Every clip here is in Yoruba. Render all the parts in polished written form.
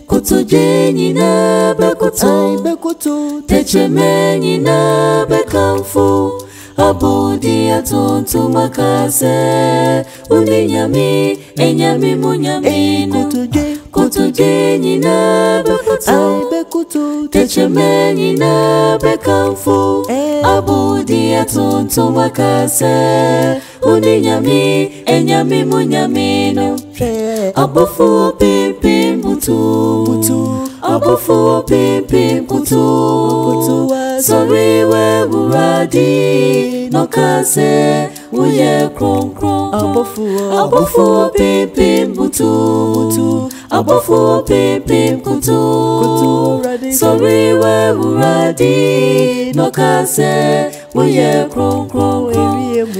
Kotoje nyina bekoto techeme nyina bekamfu abodi atonto makase uninyami enyami munyami kotoje nyina bekoto techeme nyina bekamfu abodi atonto makase uninyami enyami munyami no abofu pimpim butu abofu pimpim butu sorry we uradi no kase uye kron abofu pimpim butu abofu pimpim butu sorry we uradi no kase uye kron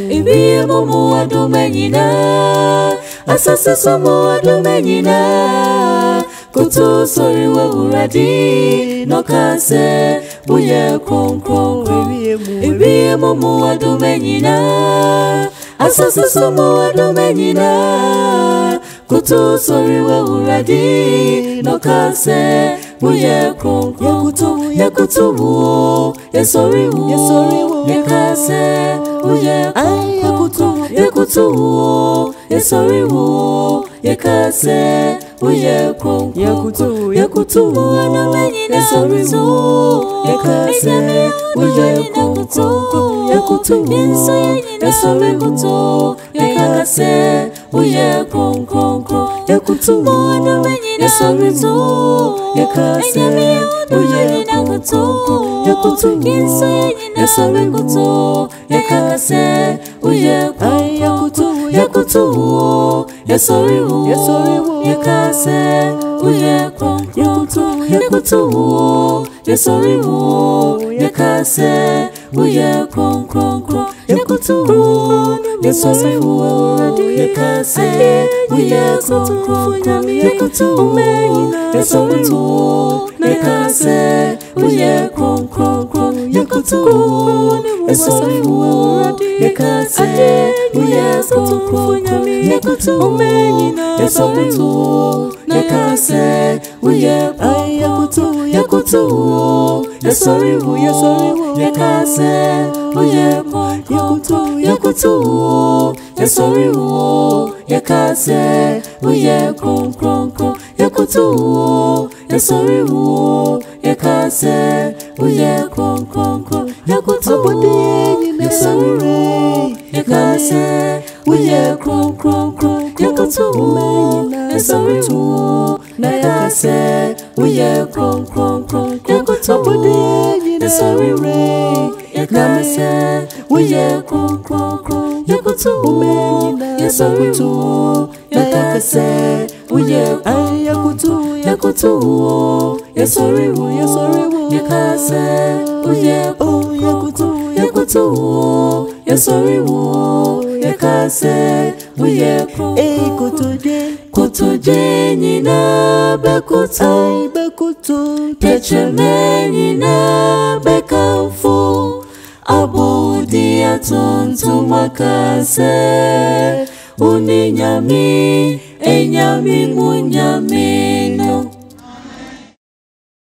ibi mumu adumenyina asase somo adumenyina kutu sorry we uradi no kase uye kron ibi mumu adumenyina asase somo adumenyina kutu sorry we uradi no kase uye kron yakutu ya sorry ya kase uye yakutu ya sorry ya kase uye kron yakutu ya sorry ya kase uye kron yakutu ya sorry ya kase uye kron yakutu ya sorry ya kase uye kron yakutu ya sorry ya kase uye kron yakutu ya sorry ya kase uye kron yakutu ya sorry ya kase uye kron yakutu ya sorry ya kase uye kron yakutu ya sorry ya kase uye kron yakutu ya sorry ya kase uye kron yakutu ya sorry ya kase uye yakutu ya sorry ya kase uye yakutu ya sorry ya kase uye kron yakutu ya sorry ya kase uye kron yakutu ya sorry ya kase uye kron yakutu ya sorry na kase uye kron yakutu ya sorry ya kase uye kron yakutu ya sorry ya kase uye yakutu ya sorry ya kase uye yakutu ya sorry ya kase uye kotoje nyina bekoto techeme nyina bekamfu abodi atonto makase uninyami enyami munyami no